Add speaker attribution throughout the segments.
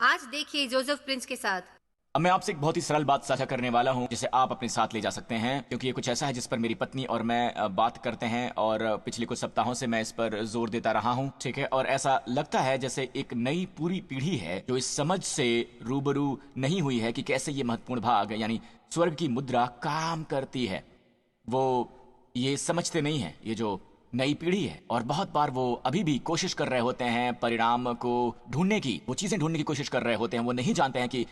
Speaker 1: आज देखिए Joseph Prince के साथ।
Speaker 2: अब मैं आपसे एक बहुत ही सरल बात साझा करने वाला हूं जिसे आप अपने साथ ले जा सकते हैं, क्योंकि ये कुछ ऐसा है जिस पर मेरी पत्नी और मैं बात करते हैं और पिछले कुछ सप्ताहों से मैं इस पर जोर देता रहा हूं। ठीक है, और ऐसा लगता है जैसे एक नई पूरी पीढ़ी है जो इस समझ से रूबरू नहीं हुई है कि कैसे ये महत्वपूर्ण भाग यानी स्वर्ग की मुद्रा काम करती है। वो ये समझते नहीं है, ये जो नई पीढ़ी है, और बहुत बार वो अभी भी कोशिश कर रहे होते हैं परिणाम को ढूंढने की, वो चीजें ढूंढने की कोशिश कर रहे होते हैं। वो नहीं जानते हैं कि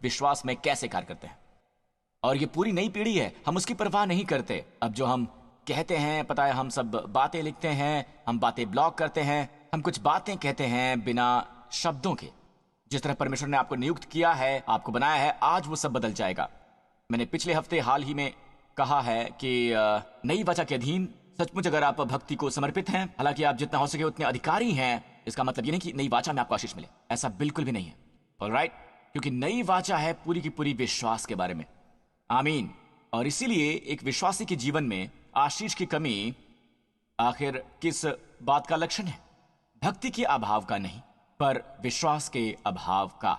Speaker 2: विश्वास में कैसे कार्य करते हैं। और ये पूरी नई पीढ़ी है, हम उसकी परवाह नहीं करते। अब जो हम कहते हैं, पता है, हम सब बातें लिखते हैं, हम बातें ब्लॉग करते हैं, हम कुछ बातें कहते हैं बिना शब्दों के। जिस तरह परमेश्वर ने आपको नियुक्त किया है, आपको बनाया है, आज वो सब बदल जाएगा। मैंने पिछले हफ्ते हाल ही में कहा है कि नई वाचा के अधीन सचमुच अगर आप भक्ति को समर्पित हैं, हालांकि आप जितना हो सके उतने अधिकारी हैं, इसका मतलब ये नहीं कि नई वाचा में आपको आशीष मिले, ऐसा बिल्कुल भी नहीं है। ऑलराइट, क्योंकि नई वाचा है पूरी की पूरी विश्वास के बारे में। आमीन। और इसीलिए एक विश्वासी के जीवन में आशीष की कमी आखिर किस बात का लक्षण है? भक्ति के अभाव का नहीं, पर विश्वास के अभाव का,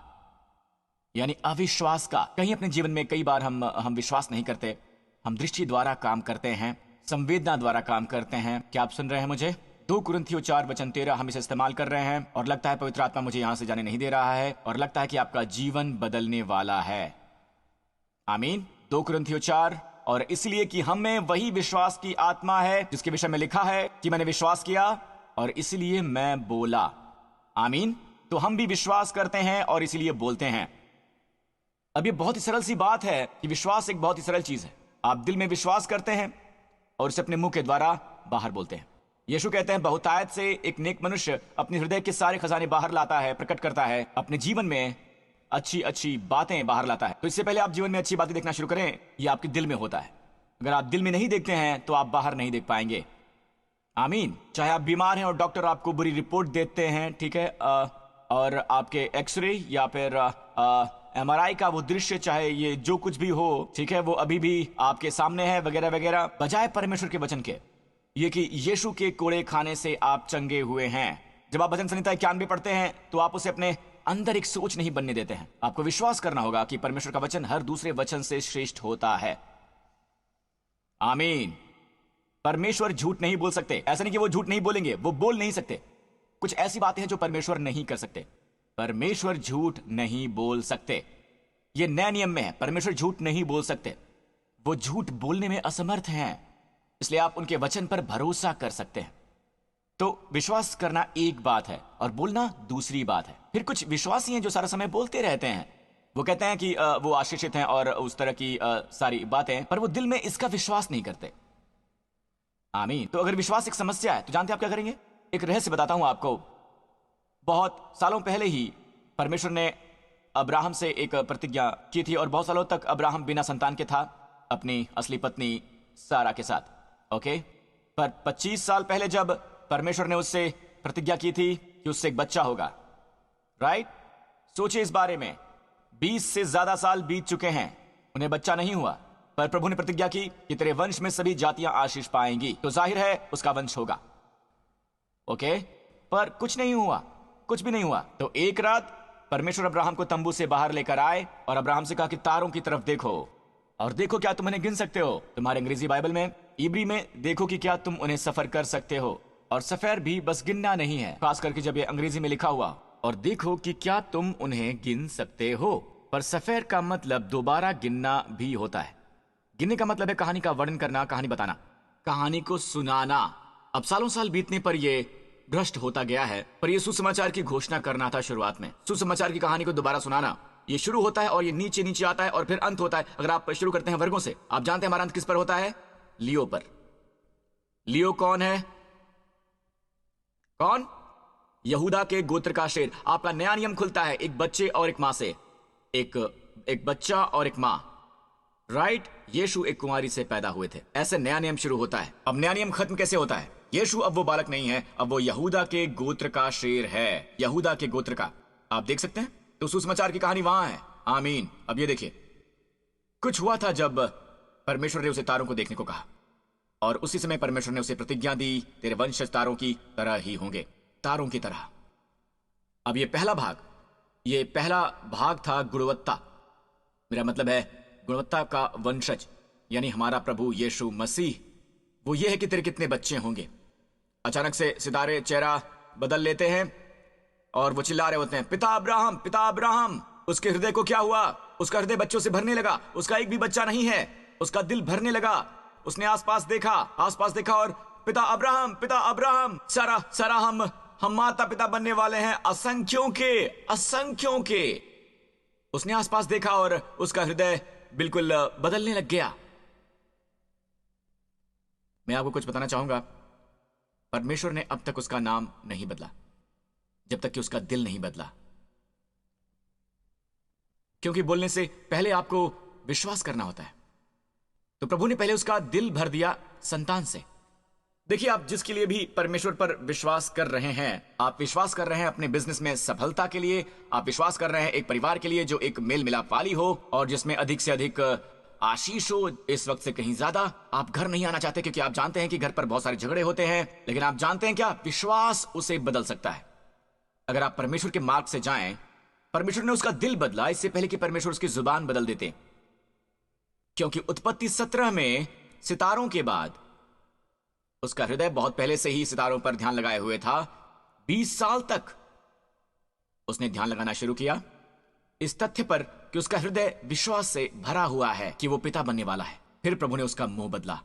Speaker 2: यानी अविश्वास का। कहीं अपने जीवन में कई बार हम विश्वास नहीं करते। हम दृष्टि द्वारा काम करते हैं, संवेदना द्वारा काम करते हैं। क्या आप सुन रहे हैं मुझे? 2 कुरिन्थियों 4:13 हम इसे इस्तेमाल कर रहे हैं, और लगता है पवित्र आत्मा मुझे यहां से जाने नहीं दे रहा है, और लगता है कि आपका जीवन बदलने वाला है। आमीन। 2 कुरिन्थियों 4। और इसलिए कि हम में वही विश्वास की आत्मा है जिसके विषय में लिखा है कि मैंने विश्वास किया और इसलिए मैं बोला। आमीन। तो हम भी विश्वास करते हैं और इसीलिए बोलते हैं। अब ये बहुत ही सरल सी बात है कि विश्वास एक बहुत ही सरल चीज है। आप दिल में विश्वास करते हैं और उसे अपने मुंह के द्वारा बाहर बोलते हैं। यीशु कहते हैं बहुतायत से एक नेक मनुष्य अपने हृदय के सारे खजाने बाहर लाता है, प्रकट करता है, अपने जीवन में अच्छी अच्छी बातें बाहर लाता है। तो इससे पहले आप जीवन में अच्छी बातें देखना शुरू करें, ये आपके दिल में होता है। अगर आप दिल में नहीं देखते हैं तो आप बाहर नहीं देख पाएंगे। आमीन। चाहे आप बीमार हैं और डॉक्टर आपको बुरी रिपोर्ट देते हैं, ठीक है, और आपके एक्सरे या फिर MRI का वो दृश्य, चाहे ये जो कुछ भी हो, ठीक है, वो अभी भी आपके सामने है, वगैरह वगैरह, बजाय परमेश्वर के वचन के, ये कि यीशु के कोड़े खाने से आप चंगे हुए हैं। जब आप भजन संहिता 91 पढ़ते हैं तो आप उसे अपने अंदर एक सोच नहीं बनने देते हैं। आपको विश्वास करना होगा कि परमेश्वर का वचन हर दूसरे वचन से श्रेष्ठ होता है। आमीन। परमेश्वर झूठ नहीं बोल सकते। ऐसा नहीं कि वो झूठ नहीं बोलेंगे, वो बोल नहीं सकते। कुछ ऐसी बातें हैं जो परमेश्वर नहीं कर सकते। परमेश्वर झूठ नहीं बोल सकते। ये नए नियम में है, परमेश्वर झूठ नहीं बोल सकते। वो झूठ बोलने में असमर्थ हैं, इसलिए आप उनके वचन पर भरोसा कर सकते हैं। तो विश्वास करना एक बात है और बोलना दूसरी बात है। फिर कुछ विश्वासी हैं जो सारा समय बोलते रहते हैं। वो कहते हैं कि वो आशीषित हैं और उस तरह की सारी बातें, पर वो दिल में इसका विश्वास नहीं करते। आमीन। तो अगर विश्वास एक समस्या है तो जानते हैं आप क्या करेंगे? एक रहस्य बताता हूं आपको। बहुत सालों पहले ही परमेश्वर ने अब्राहम से एक प्रतिज्ञा की थी, और बहुत सालों तक अब्राहम बिना संतान के था अपनी असली पत्नी सारा के साथ। ओके, पर 25 साल पहले जब परमेश्वर ने उससे प्रतिज्ञा की थी कि उससे एक बच्चा होगा, राइट? सोचिए इस बारे में, 20 से ज्यादा साल बीत चुके हैं, उन्हें बच्चा नहीं हुआ, पर प्रभु ने प्रतिज्ञा की कि तेरे वंश में सभी जातियां आशीष पाएंगी, तो जाहिर है उसका वंश होगा। ओके, पर कुछ नहीं हुआ, कुछ भी नहीं हुआ। तो एक रात परमेश्वर अब्राहम को तंबू से बाहर लेकर आए और अब्राहम से कहा कि तारों की तरफ देखो और देखो क्या तुम उन्हें गिन सकते हो। तुम्हारे अंग्रेजी बाइबल में, इब्री में, देखो कि क्या तुम उन्हें सफर कर सकते हो। और सफर भी बस गिनना नहीं है, खास करके जब ये अंग्रेजी में लिखा हुआ, और देखो कि क्या तुम उन्हें गिन सकते हो। पर सफर का मतलब दोबारा गिनना भी होता है। गिनने का मतलब है कहानी का वर्णन करना, कहानी बताना, कहानी को सुनाना। अब सालों साल बीतने पर यह भ्रष्ट होता गया है, पर यह सुसमाचार की घोषणा करना था शुरुआत में। सुसमाचार की कहानी को दोबारा सुनाना, ये शुरू होता है और ये नीचे नीचे आता है और फिर अंत होता है। अगर आप शुरू करते हैं वर्गों से, आप जानते हैं हमारा अंत किस पर होता है? लियो पर। लियो कौन है? कौन? यहूदा के गोत्र का शेर। आपका नया नियम खुलता है एक बच्चे और एक मां से, एक बच्चा और एक मां, राइट? यीशु एक कुंवारी से पैदा हुए थे, ऐसे नया नियम शुरू होता है। अब नया नियम खत्म कैसे होता है? यीशु अब वो बालक नहीं है, अब वो यहूदा के गोत्र का शेर है, यहूदा के गोत्र का। आप देख सकते हैं, तो सुसमाचार की कहानी वहां है। आमीन। अब ये देखिए, कुछ हुआ था जब परमेश्वर ने उसे तारों को देखने को कहा, और उसी समय परमेश्वर ने उसे प्रतिज्ञा दी, तेरे वंशज तारों की तरह ही होंगे, तारों की तरह। अब ये पहला भाग ये पहला भाग था गुणवत्ता। मेरा मतलब है गुणवत्ता का वंशज, यानी हमारा प्रभु यीशु मसीह। वो ये है कि तेरे कितने बच्चे होंगे। अचानक से सितारे चेहरा बदल लेते हैं और वो चिल्ला रहे होते हैं, पिता अब्राहम, पिता अब्राहम। उसके हृदय को क्या हुआ? उसका हृदय बच्चों से भरने लगा। उसका एक भी बच्चा नहीं है। उसका दिल भरने लगा। उसने आसपास देखा और पिता अब्राहम, पिता अब्राहम, सारा सारा हम माता पिता बनने वाले हैं, असंख्यों के। उसने आसपास देखा और उसका हृदय बिल्कुल बदलने लग गया। मैं आपको कुछ बताना चाहूंगा, परमेश्वर ने अब तक उसका नाम नहीं बदला जब तक कि उसका दिल नहीं बदला। क्योंकि बोलने से पहले आपको विश्वास करना होता है। तो प्रभु ने पहले उसका दिल भर दिया संतान से। देखिए, आप जिसके लिए भी परमेश्वर पर विश्वास कर रहे हैं, आप विश्वास कर रहे हैं अपने बिजनेस में सफलता के लिए, आप विश्वास कर रहे हैं एक परिवार के लिए जो एक मेल मिलाप वाली हो और जिसमें अधिक से अधिक आशीष हो। इस वक्त से कहीं ज्यादा आप घर नहीं आना चाहते क्योंकि आप जानते हैं कि घर पर बहुत सारे झगड़े होते हैं, लेकिन आप जानते हैं क्या, विश्वास उसे बदल सकता है। अगर आप परमेश्वर के मार्ग से जाएं, परमेश्वर ने उसका दिल बदला इससे पहले कि परमेश्वर उसकी जुबान बदल देते। क्योंकि उत्पत्ति 17 में सितारों के बाद उसका हृदय बहुत पहले से ही सितारों पर ध्यान लगाए हुए था। 20 साल तक उसने ध्यान लगाना शुरू किया इस तथ्य पर कि उसका हृदय विश्वास से भरा हुआ है कि वो पिता बनने वाला है। फिर प्रभु ने उसका मुंह बदला।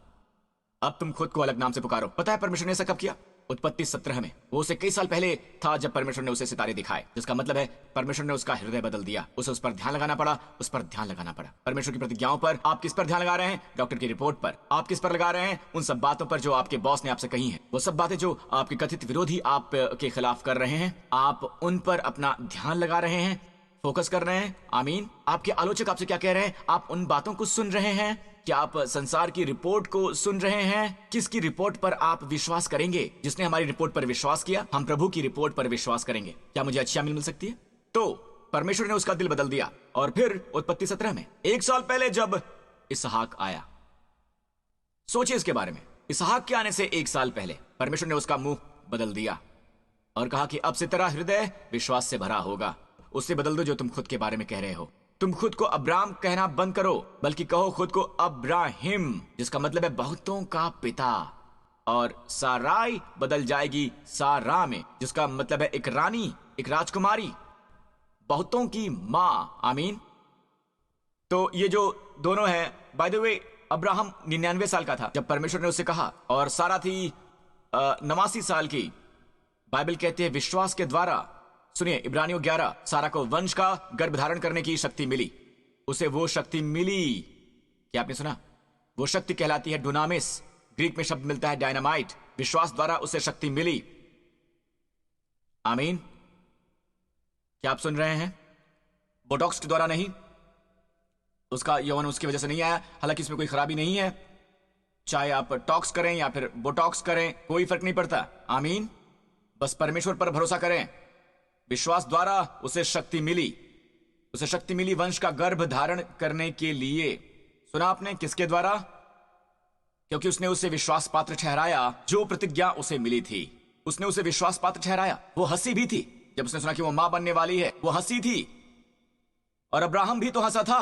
Speaker 2: अब तुम खुद को अलग नाम से पुकारो। पता है परमेश्वर ने ऐसा कब किया? उत्पत्ति 17 में। वो उसे कई साल पहले था जब परमेश्वर ने उसे सितारे दिखाए, जिसका मतलब है परमेश्वर ने उसका हृदय बदल दिया। उसे उस पर ध्यान लगाना पड़ा, उस पर ध्यान लगाना पड़ा। परमेश्वर की प्रतिज्ञाओं पर। आप किस पर ध्यान लगा रहे हैं? डॉक्टर की रिपोर्ट पर। आप किस पर लगा रहे हैं? उन सब बातों पर जो आपके बॉस ने आपसे कही हैं। वो सब बातें जो आपके कथित विरोधी आप के खिलाफ कर रहे हैं, आप उन पर अपना ध्यान लगा रहे हैं, फोकस कर रहे हैं। आमीन। आपके आलोचक आपसे क्या कह रहे हैं, आप उन बातों को सुन रहे हैं। क्या आप संसार की रिपोर्ट को सुन रहे हैं? किसकी रिपोर्ट पर आप विश्वास करेंगे? जिसने हमारी रिपोर्ट पर विश्वास किया, हम प्रभु की रिपोर्ट पर विश्वास करेंगे। क्या मुझे अच्छी आमीन मिल सकती है? तो परमेश्वर ने उसका दिल बदल दिया। और फिर उत्पत्ति 17 में 1 साल पहले जब इसहाक आया, सोचिए इसके बारे में। इसहाक के आने से 1 साल पहले परमेश्वर ने उसका मुंह बदल दिया और कहा कि अब से तेरा हृदय विश्वास से भरा होगा। उससे बदल दो जो तुम खुद के बारे में कह रहे हो। तुम खुद को अब्राम कहना बंद करो, बल्कि कहो खुद को अब्राहिम, जिसका मतलब है बहुतों का पिता। और साराई बदल जाएगी सारा में, जिसका मतलब है एक रानी, एक राजकुमारी, बहुतों की मां। आमीन। तो ये जो दोनों हैं, बाय द वे, अब्राहम 99 साल का था जब परमेश्वर ने उससे कहा, और सारा थी 89 साल की। बाइबल कहती है विश्वास के द्वारा, सुनिए इब्रानियों 11, सारा को वंश का गर्भ धारण करने की शक्ति मिली। उसे वो शक्ति मिली। क्या आपने सुना? वो शक्ति कहलाती है डुनामिस। ग्रीक में शब्द मिलता है डायनामाइट। विश्वास द्वारा उसे शक्ति मिली। आमीन। क्या आप सुन रहे हैं? बोटॉक्स के द्वारा नहीं। उसका यौवन उसकी वजह से नहीं आया, हालांकि इसमें कोई खराबी नहीं है। चाहे आप टॉक्स करें या फिर बोटॉक्स करें, कोई फर्क नहीं पड़ता। आमीन। बस परमेश्वर पर भरोसा करें। विश्वास द्वारा उसे शक्ति मिली। उसे शक्ति मिली वंश का गर्भ धारण करने के लिए। सुना आपने? किसके द्वारा? क्योंकि उसने उसे विश्वास पात्र ठहराया जो प्रतिज्ञा उसे मिली थी। उसने उसे विश्वास पात्र ठहराया। वो हंसी भी थी जब उसने सुना कि वो मां बनने वाली है। वो हंसी थी। और अब्राहम भी तो हंसा था।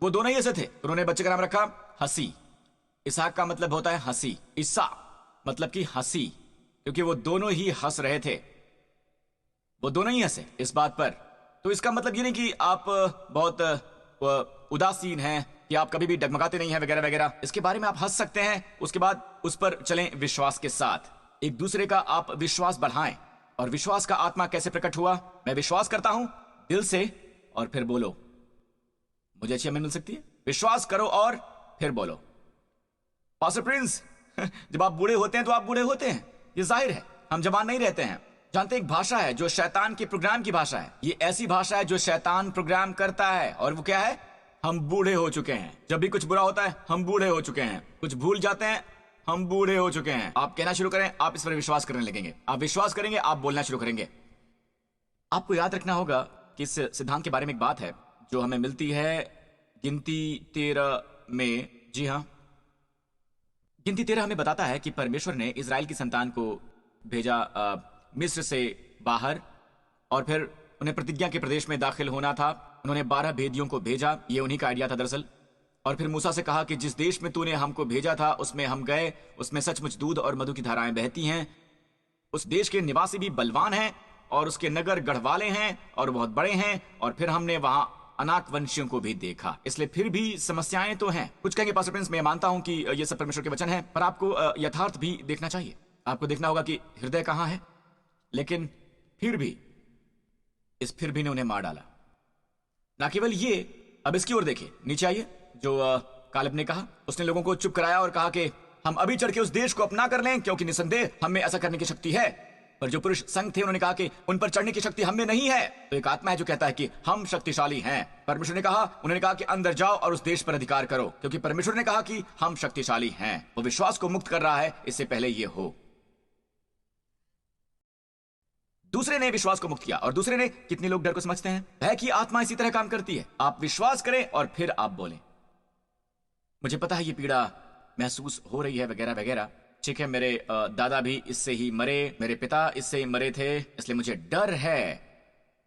Speaker 2: वो दोनों ही हंसे थे। उन्होंने बच्चे का नाम रखा हंसी। इसहाक का मतलब होता है हंसी। ईसा मतलब कि हंसी, क्योंकि वो दोनों ही हंस रहे थे। वो दोनों ही हंसे इस बात पर। तो इसका मतलब ये नहीं कि आप बहुत उदासीन हैं, कि आप कभी भी डगमगाते नहीं हैं वगैरह वगैरह। इसके बारे में आप हंस सकते हैं, उसके बाद उस पर चलें विश्वास के साथ। एक दूसरे का आप विश्वास बढ़ाएं। और विश्वास का आत्मा कैसे प्रकट हुआ? मैं विश्वास करता हूं दिल से, और फिर बोलो। मुझे अच्छी आमीन मिल सकती है? विश्वास करो और फिर बोलो। पास्टर प्रिंस, जब आप बूढ़े होते हैं तो आप बूढ़े होते हैं, ये जाहिर है। हम जवान नहीं रहते हैं। जानते, एक भाषा है जो शैतान के प्रोग्राम की भाषा है। ये ऐसी भाषा है जो शैतान प्रोग्राम करता है। और वो क्या है? हम बूढ़े हो चुके हैं। जब भी कुछ बुरा होता है, हम बूढ़े हो चुके हैं। कुछ भूल जाते हैं, हम बूढ़े हो चुके हैं। आप कहना शुरू करें, आप इस पर विश्वास करने लगेंगे। आप विश्वास करेंगे, आप बोलना शुरू करेंगे। आपको याद रखना होगा कि इस सिद्धांत के बारे में एक बात है जो हमें मिलती है गिनती 13 में। जी हाँ, गिनती 13 हमें बताता है कि परमेश्वर ने इजराइल की संतान को भेजा मिस्र से बाहर, और फिर उन्हें प्रतिज्ञा के प्रदेश में दाखिल होना था। उन्होंने 12 भेदियों को भेजा, ये उन्हीं का आइडिया था दरअसल। और फिर मूसा से कहा कि जिस देश में तूने हमको भेजा था उसमें हम गए, उसमें सचमुच दूध और मधु की धाराएं बहती हैं। उस देश के निवासी भी बलवान हैं और उसके नगर गढ़वाले हैं और बहुत बड़े हैं। और फिर हमने वहां अनाक वंशियों को भी देखा। इसलिए फिर भी समस्याएं तो हैं। कुछ कहेंगे पास्टर प्रिंस, मैं मानता हूं कि ये सब परमेश्वर के वचन हैं, पर आपको यथार्थ भी देखना चाहिए। आपको देखना होगा कि हृदय कहां है। लेकिन फिर भी फिर भी ने उन्हें मार डाला। ना केवल ये, अब इसकी ओर देखिए, नीचे आइए। जो कालेब ने कहा, उसने लोगों को चुप कराया और कहा कि हम अभी चढ़ के उस देश को अपना कर लें, क्योंकि निसंदेह हम में ऐसा करने की शक्ति है। पर जो पुरुष संग थे उन्होंने कहा कि उन पर चढ़ने की शक्ति हम में नहीं है। तो एक आत्मा है जो कहता है कि हम शक्तिशाली हैं। परमेश्वर ने कहा, उन्होंने कहा कि अंदर जाओ और उस देश पर अधिकार करो, क्योंकि परमेश्वर ने कहा कि हम शक्तिशाली हैं। वो विश्वास को मुक्त कर रहा है इससे पहले ये हो। दूसरे ने विश्वास को मुक्त किया। और दूसरे ने, कितने लोग डर को समझते हैं? भय की आत्मा इसी तरह काम करती है। आप विश्वास करें और फिर आप बोलें, मुझे पता है ये पीड़ा महसूस हो रही है वगैरह वगैरह। ठीक है, मेरे दादा भी इससे ही मरे, मेरे पिता इससे ही मरे थे, इसलिए मुझे डर है।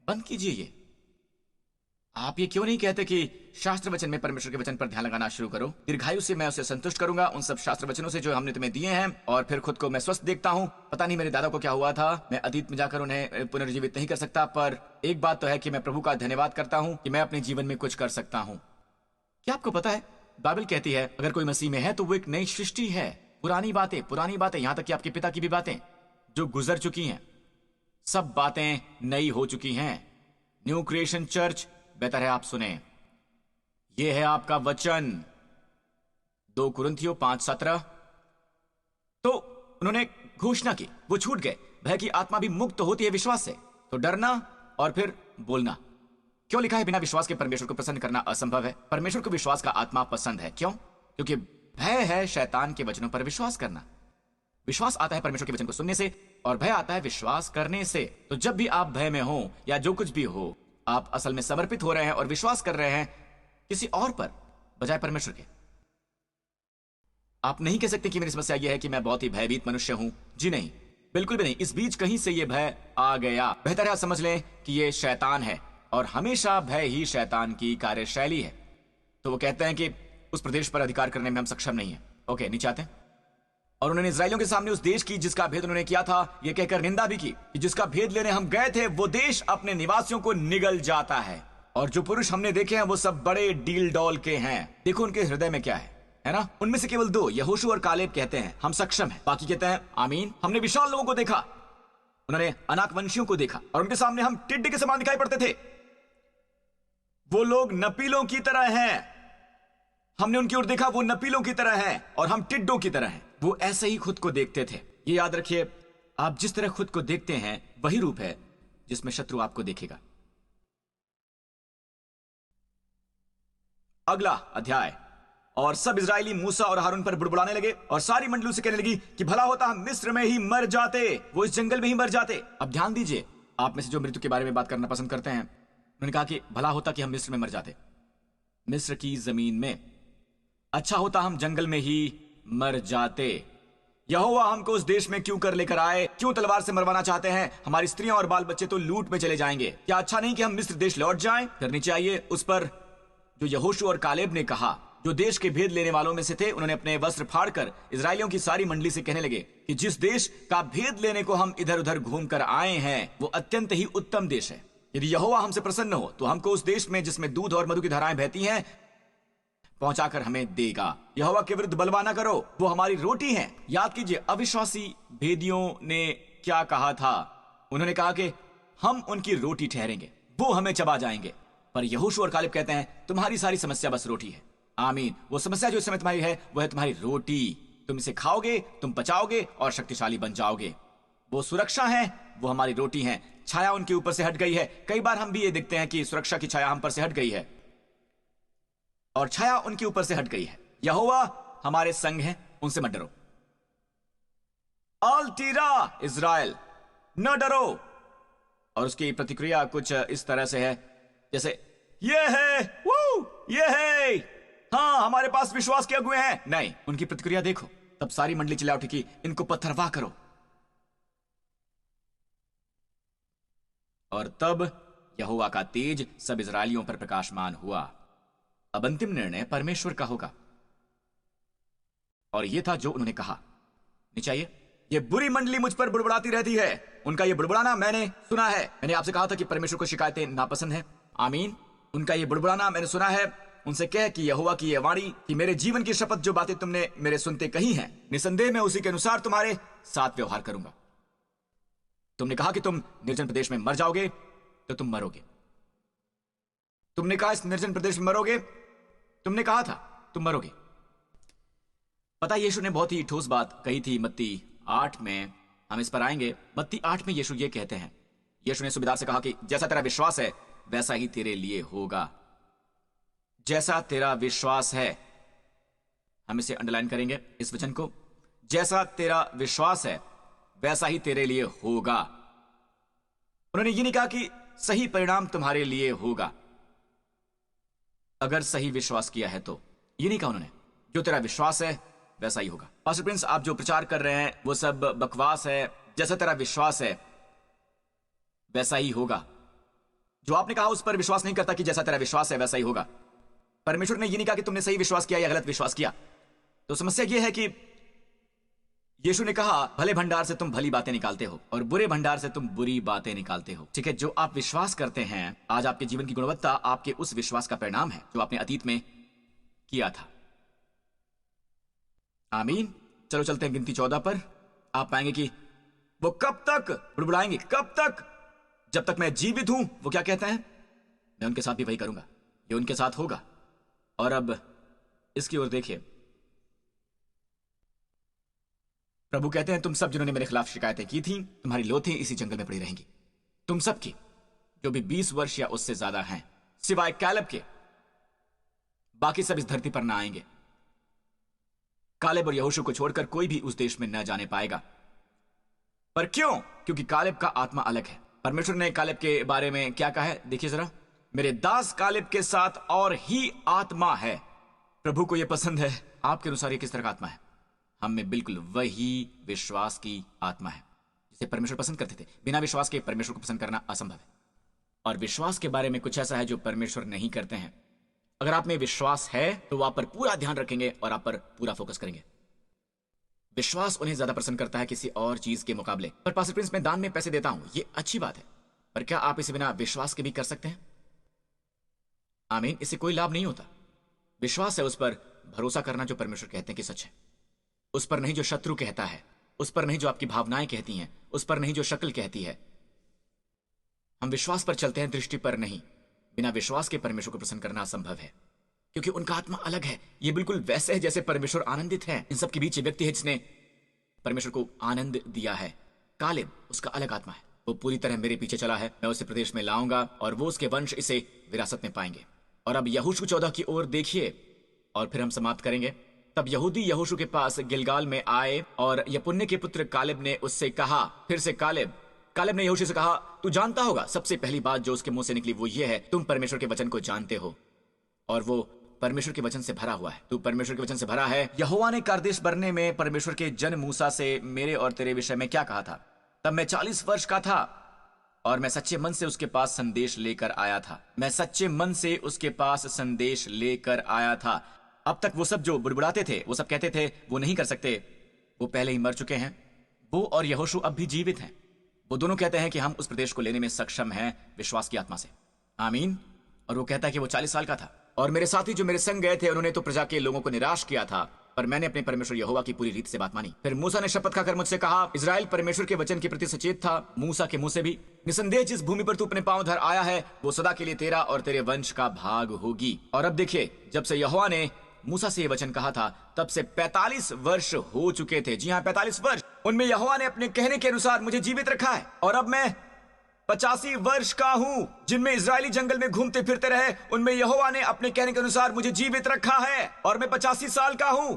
Speaker 2: बंद कीजिए ये। आप ये क्यों नहीं कहते कि शास्त्र वचन में परमेश्वर के वचन पर ध्यान लगाना शुरू करो? दीर्घायु से मैं उसे संतुष्ट करूंगा उन सब शास्त्र वचनों से जो हमने तुम्हें दिए हैं, और फिर खुद को मैं स्वस्थ देखता हूं। पता नहीं मेरे दादा को क्या हुआ था, मैं अतीत में जाकर उन्हें पुनर्जीवित नहीं कर सकता, पर एक बात तो है कि मैं प्रभु का धन्यवाद करता हूं कि मैं अपने जीवन में कुछ कर सकता हूं। क्या आपको पता है, बाइबल कहती है अगर कोई मसीह में है तो वो एक नई सृष्टि है। पुरानी बातें, यहां तक कि आपके पिता की भी बातें जो गुजर चुकी हैं, सब बातें नई हो चुकी हैं। न्यू क्रिएशन चर्च, बेहतर है आप सुने। यह है आपका वचन, 2 कुरिन्थियों 5:17। तो उन्होंने घोषणा की, वो छूट गए। भय की आत्मा भी मुक्त होती है विश्वास से। तो डरना और फिर बोलना। क्यों लिखा है बिना विश्वास के परमेश्वर को प्रसन्न करना असंभव है? परमेश्वर को विश्वास का आत्मा पसंद है। क्यों? क्योंकि भय है शैतान के वचनों पर विश्वास करना। विश्वास आता है परमेश्वर के वचन को सुनने से, और भय आता है विश्वास करने से। तो जब भी आप भय में हो या जो कुछ भी हो, आप असल में समर्पित हो रहे हैं और विश्वास कर रहे हैं किसी और पर बजाय परमेश्वर के। आप नहीं कह सकते कि मेरी समस्या यह है कि मैं बहुत ही भयभीत मनुष्य हूं। जी नहीं, बिल्कुल भी नहीं। इस बीच कहीं से यह भय आ गया। बेहतर है समझ लें कि यह शैतान है, और हमेशा भय ही शैतान की कार्यशैली है। तो वो कहते हैं कि उस प्रदेश पर अधिकार करने में हम सक्षम नहीं है। ओके, नीचे आते हैं। और उन्होंने इस्राएलियों के सामने उस देश की जिसका भेद उन्होंने किया था यह कहकर निंदा भी की कि जिसका भेद लेने हम गए थे वो देश अपने निवासियों को निगल जाता है। और जो पुरुष हमने देखे हैं वो सब बड़े डील डॉल के हैं। देखो उनके हृदय में क्या है ना? उनमें से केवल 2, यहोशू और कालेब, कहते हैं हम सक्षम हैं। बाकी कहते हैं आमीन। हमने विशाल लोगों को देखा, उन्होंने अनाक वंशियों को देखा, और उनके सामने हम टिड्डे के समान दिखाई पड़ते थे। वो लोग नपीलों की तरह हैं। हमने उनकी ओर देखा, वो नपीलों की तरह हैं और हम टिड्डों की तरह हैं। वो ऐसे ही खुद को देखते थे। ये याद रखिए, आप जिस तरह खुद को देखते हैं वही रूप है जिसमें शत्रु आपको देखेगा। अगला अध्याय। और सब इजरायली मूसा और हारून पर बुड़बुड़ाने लगे और सारी मंडली से कहने लगी कि भला होता हम मिस्र में ही मर जाते, वो इस जंगल में ही मर जाते। अब ध्यान दीजिए, आप में से जो मृत्यु के बारे में बात करना पसंद करते हैं, उन्होंने कहा कि भला होता कि हम मिस्र में मर जाते, मिस्र की जमीन में। अच्छा होता हम जंगल में ही मर जाते। यहोवा हमको उस देश में क्यों कर लेकर आए? क्यों तलवार से मरवाना चाहते हैं? हमारी स्त्रियां और बाल बच्चे तो लूट में चले जाएंगे। क्या अच्छा नहीं कि हम मिस्र देश लौट जाएं? फिर नीचे आइए। उस पर जो यहोशू और कालेब ने कहा, जो देश के भेद लेने वालों में से थे, उन्होंने अपने वस्त्र फाड़कर इजरायलियों की सारी मंडली से कहने लगे कि जिस देश का भेद लेने को हम इधर उधर घूम कर आए हैं वो अत्यंत ही उत्तम देश है। यदि यहोवा हमसे प्रसन्न हो तो हमको उस देश में जिसमें दूध और मधु की धाराएं बहती हैं पहुंचाकर हमें देगा। यहोवा के विरुद्ध बलवा ना करो, वो हमारी रोटी है। याद कीजिए अविश्वासी भेदियों ने क्या कहा था। उन्होंने कहा कि हम उनकी रोटी ठहरेंगे, वो हमें चबा जाएंगे। पर यहोशू और कालेब कहते हैं तुम्हारी सारी समस्या बस रोटी है। आमीन। वो समस्या जो इस समय तुम्हारी है वो है तुम्हारी रोटी। तुम इसे खाओगे, तुम पचाओगे और शक्तिशाली बन जाओगे। वो सुरक्षा है, वो हमारी रोटी है। छाया उनके ऊपर से हट गई है। कई बार हम भी ये देखते हैं कि सुरक्षा की छाया हम पर से हट गई है और छाया उनके ऊपर से हट गई है। यहोवा हमारे संग है, उनसे मत डरो। अल्टीरा इज़राइल, न डरो। और उसकी प्रतिक्रिया कुछ इस तरह से है जैसे ये है, ये है, हाँ हमारे पास विश्वास के अगुए हैं। नहीं, उनकी प्रतिक्रिया देखो। तब सारी मंडली चिल्ला उठी कि इनको पत्थरवाह करो। और तब यहोवा का तेज सब इजरायलियों पर प्रकाशमान हुआ। अब अंतिम निर्णय परमेश्वर का होगा, और यह था जो उन्होंने कहा। नीचे आइए। ये बुरी मंडली मुझ पर बुड़बुड़ाती रहती है। उनका ये बुड़बुड़ाना मैंने सुना है। मैंने आपसे कहा था कि परमेश्वर को शिकायतें नापसंद है। आमीन। उनका ये बुड़बुड़ाना मैंने सुना है। उनसे कह कि यहोवा की यह वाणी कि मेरे जीवन की शपथ जो बातें तुमने मेरे सुनते कही हैं, निसंदेह मैं उसी के अनुसार तुम्हारे साथ व्यवहार करूंगा। तुमने कहा कि तुम निर्जन प्रदेश में मर जाओगे, तो तुम मरोगे। तुमने कहा इस निर्जन प्रदेश में मरोगे, तुमने कहा था तुम मरोगे। पता, यीशु ने बहुत ही ठोस बात कही थी। मत्ती 8 में हम इस पर आएंगे। मत्ती 8 में यीशु ये कहते हैं, यीशु ने सूबेदार से कहा कि जैसा तेरा विश्वास है वैसा ही तेरे लिए होगा। जैसा तेरा विश्वास है, हम इसे अंडरलाइन करेंगे इस वचन को। जैसा तेरा विश्वास है वैसा ही तेरे लिए होगा। उन्होंने ये नहीं कहा कि सही परिणाम तुम्हारे लिए होगा, अगर सही विश्वास किया है तो। ये नहीं कहा उन्होंने। जो तेरा विश्वास है वैसा ही होगा। पास्टर प्रिंस, आप जो प्रचार कर रहे हैं वो सब बकवास है। जैसा तेरा विश्वास है वैसा ही होगा। जो आपने कहा उस पर विश्वास नहीं करता कि जैसा तेरा विश्वास है वैसा ही होगा। परमेश्वर ने ये नहीं कहा कि तुमने सही विश्वास किया या गलत विश्वास किया। तो समस्या यह है कि यीशु ने कहा भले भंडार से तुम भली बातें निकालते हो और बुरे भंडार से तुम बुरी बातें निकालते हो। ठीक है, जो आप विश्वास करते हैं आज आपके जीवन की गुणवत्ता आपके उस विश्वास का परिणाम है जो आपने अतीत में किया था। आमीन। चलो चलते हैं गिनती 14 पर। आप पाएंगे कि वो कब तक बुड़बुड़ाएंगे, कब तक, जब तक मैं जीवित हूं। वो क्या कहते हैं? मैं उनके साथ भी वही करूंगा, ये उनके साथ होगा। और अब इसकी ओर देखिए। प्रभु कहते हैं तुम सब जिन्होंने मेरे खिलाफ शिकायतें की थी, तुम्हारी लोथें इसी जंगल में पड़ी रहेंगी। तुम सब की जो भी 20 वर्ष या उससे ज्यादा हैं, सिवाय कैलेब के, बाकी सब इस धरती पर ना आएंगे। कालेब और यहोशू को छोड़कर कोई भी उस देश में न जाने पाएगा। पर क्यों? क्योंकि कालेब का आत्मा अलग है। परमेश्वर ने कालेब के बारे में क्या कहा है? देखिए जरा। मेरे दास कालेब के साथ और ही आत्मा है। प्रभु को यह पसंद है। आपके अनुसार ये किस तरह का आत्मा है? हम में बिल्कुल वही विश्वास की आत्मा है जिसे परमेश्वर पसंद करते थे। बिना विश्वास के परमेश्वर को पसंद करना असंभव है। और विश्वास के बारे में कुछ ऐसा है जो परमेश्वर नहीं करते हैं। अगर आप में विश्वास है तो आप पर पूरा ध्यान रखेंगे और आप पर पूरा फोकस करेंगे। विश्वास उन्हें ज्यादा प्रसन्न करता है किसी और चीज के मुकाबले। पर पास्टर प्रिंस, मैं दान में पैसे देता हूं, ये अच्छी बात है, पर क्या आप इसे बिना विश्वास के भी कर सकते हैं? आमीन। इससे कोई लाभ नहीं होता। विश्वास है उस पर भरोसा करना जो परमेश्वर कहते हैं कि सच है, उस पर नहीं जो शत्रु कहता है, उस पर नहीं जो आपकी भावनाएं कहती हैं, उस पर नहीं जो शक्ल कहती है। हम विश्वास पर चलते हैं, दृष्टि पर नहीं। बिना विश्वास के परमेश्वर को प्रसन्न करना असंभव है, क्योंकि उनका आत्मा अलग है। ये बिल्कुल वैसे है जैसे परमेश्वर आनंदित है। इन सब के बीच व्यक्ति है जिसने परमेश्वर को आनंद दिया है। कालेब, उसका अलग आत्मा है। वो पूरी तरह मेरे पीछे चला है, मैं उसे प्रदेश में लाऊंगा और वो उसके वंश इसे विरासत में पाएंगे। और अब यहोशू 14 की ओर देखिए और फिर हम समाप्त करेंगे। तब यहूदी यहोशू के पास गिलगाल में आए और यपुन्ने के पुत्र कालेब ने उससे कहा, फिर से कालेब ने यहोशू से कहा, तू जानता होगा। सबसे पहली बात जो उसके मुंह से निकली वो ये है, तुम परमेश्वर के वचन को जानते हो और वो परमेश्वर के वचन से भरा हुआ है। तू परमेश्वर के वचन से भरा है। यहोवा ने कादेश बरने में परमेश्वर के जन मूसा से मेरे और तेरे विषय में क्या कहा था? तब मैं 40 वर्ष का था और मैं सच्चे मन से उसके पास संदेश लेकर आया था। मैं सच्चे मन से उसके पास संदेश लेकर आया था। अब तक वो सब जो बुड़बुड़ाते थे, वो सब कहते थे वो नहीं कर सकते, वो पहले ही मर चुके हैं। वो और यहोशू अब भी जीवित हैं। वो दोनों कहते हैं कि हम उस प्रदेश को लेने में सक्षम हैं विश्वास की आत्मा से। आमीन। और वो कहता है कि वो 40 साल का था। और मेरे साथी जो मेरे संग गए थे उन्होंने तो प्रजा के लोगों को निराश किया था, पर मैंने अपने परमेश्वर यहोवा की पूरी रीत से बात मानी। फिर मूसा ने शपथ खाकर मुझसे कहा, इजराइल परमेश्वर के वचन के प्रति सचेत था। मूसा के मुंह से भी, निसंदेह जिस भूमि पर तू अपने पांव धर आया है वो सदा के लिए तेरा और तेरे वंश का भाग होगी। और अब देखिए, जब से यहोवा ने मूसा से ये वचन कहा था तब से 45 वर्ष हो चुके थे। जी हाँ, 45 वर्ष। उनमें यहोवा ने अपने कहने के अनुसार मुझे जीवित रखा है। और अब मैं 85 वर्ष का हूं। जिनमें इजरायली जंगल में घूमते फिरते रहे उनमें यहोवा ने अपने कहने के अनुसार मुझे जीवित रखा है। और मैं 85 साल का हूं।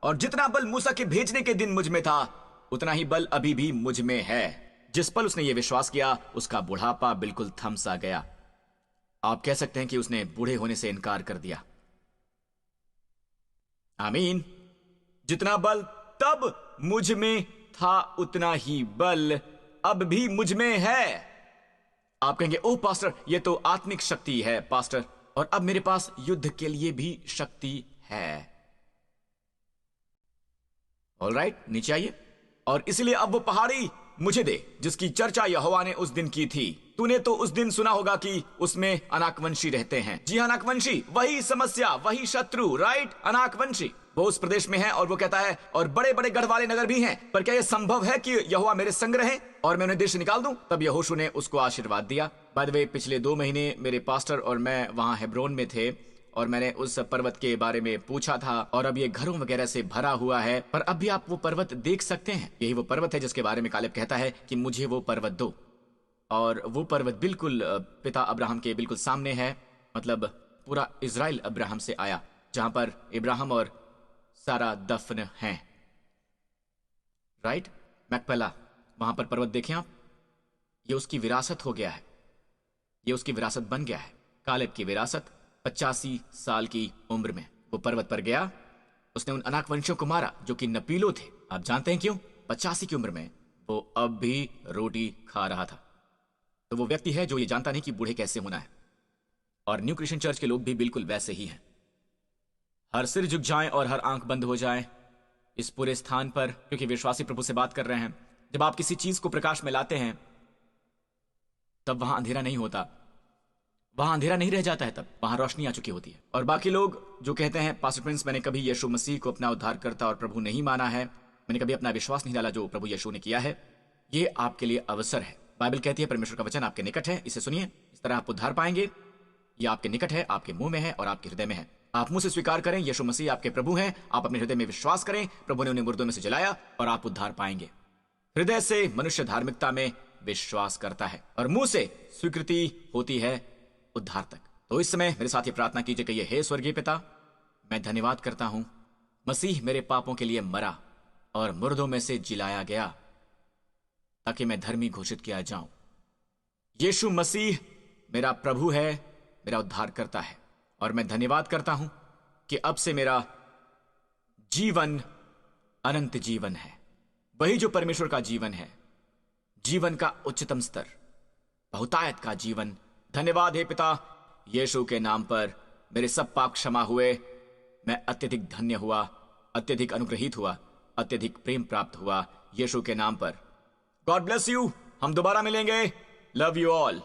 Speaker 2: और जितना बल मूसा के भेजने के दिन मुझ में था उतना ही बल अभी भी मुझ में है। जिस पल उसने ये विश्वास किया उसका बुढ़ापा बिल्कुल थम सा गया। आप कह सकते हैं कि उसने बूढ़े होने से इनकार कर दिया। आमीन। जितना बल तब मुझ में था उतना ही बल अब भी मुझ में है। आप कहेंगे ओह पास्टर, ये तो आत्मिक शक्ति है पास्टर, और अब मेरे पास युद्ध के लिए भी शक्ति है। ऑलराइट, नीचे आइए। और इसलिए अब वो पहाड़ी मुझे दे जिसकी चर्चा यहोवा ने उस दिन की थी। तूने तो उस दिन सुना होगा कि उसमें अनाकवंशी रहते हैं। जी हाँ, अनाकवंशी, वही समस्या, वही शत्रु, राइट। अनाकवंशी वो उस प्रदेश में है, और वो कहता है और बड़े बड़े गढ़ वाले नगर भी हैं, पर क्या यह संभव है कि यहोवा मेरे संग रहे और मैं उन्हें देश से निकाल दूं? तब यहोशू ने उसको आशीर्वाद दिया। बाय द वे, पिछले 2 महीने मेरे पास्टर और मैं वहां हेब्रोन में थे, और मैंने उस पर्वत के बारे में पूछा था, और अब ये घरों वगैरह से भरा हुआ है, पर अब भी आप वो पर्वत देख सकते हैं। यही वो पर्वत है जिसके बारे में कालेब कहता है कि मुझे वो पर्वत दो। और वो पर्वत बिल्कुल पिता अब्राहम के बिल्कुल सामने है, मतलब पूरा इज़राइल अब्राहम से आया, जहां पर इब्राहिम और सारा दफन हैं, राइट। मैकपेला, वहां पर पर्वत देखें आप, ये उसकी विरासत हो गया है, ये उसकी विरासत बन गया है। कालेब की विरासत 85 साल की उम्र में वो पर्वत पर गया। उसने उन अनाकवंशियों को मारा जो कि नपीलो थे। आप जानते हैं क्यों? 85 की उम्र में वो अब भी रोटी खा रहा था। तो वो व्यक्ति है जो ये जानता नहीं कि बूढ़े कैसे होना है। और न्यू क्रिश्चियन चर्च के लोग भी बिल्कुल वैसे ही हैं। हर सिर झुक जाएं और हर आंख बंद हो जाए इस पूरे स्थान पर, क्योंकि विश्वासी प्रभु से बात कर रहे हैं। जब आप किसी चीज को प्रकाश में लाते हैं तब वहां अंधेरा नहीं होता, वहां अंधेरा नहीं रह जाता है, तब वहां रोशनी आ चुकी होती है। और बाकी लोग जो कहते हैं पास्टर प्रिंस, मैंने कभी यीशु मसीह को अपना उद्धारकर्ता और प्रभु नहीं माना है, मैंने कभी अपना विश्वास नहीं डाला जो प्रभु यीशु ने किया है, ये आपके लिए अवसर है। बाइबल कहती है परमेश्वर का वचन आपके निकट है, इसे सुनिए, इस तरह आप उद्धार पाएंगे। ये आपके निकट है, आपके मुंह में है और आपके हृदय में है। आप मुंह से स्वीकार करें यीशु मसीह आपके प्रभु हैं, आप अपने हृदय में विश्वास करें प्रभु ने उन्हें मुर्दों में से जलाया, और आप उद्धार पाएंगे। हृदय से मनुष्य धार्मिकता में विश्वास करता है और मुंह से स्वीकृति होती है उद्धार तक। तो इस समय मेरे साथ ये प्रार्थना कीजिए कि हे स्वर्गीय पिता, मैं धन्यवाद करता हूं, मसीह मेरे पापों के लिए मरा और मुर्दों में से जिलाया गया ताकि मैं धर्मी घोषित किया जाऊं। यीशु मसीह मेरा प्रभु है, मेरा उद्धार करता है, और मैं धन्यवाद करता हूं कि अब से मेरा जीवन अनंत जीवन है, वही जो परमेश्वर का जीवन है, जीवन का उच्चतम स्तर, बहुतायत का जीवन। धन्यवाद हे पिता, यीशु के नाम पर मेरे सब पाप क्षमा हुए, मैं अत्यधिक धन्य हुआ, अत्यधिक अनुग्रहित हुआ, अत्यधिक प्रेम प्राप्त हुआ यीशु के नाम पर। God bless you. हम दोबारा मिलेंगे। Love you all.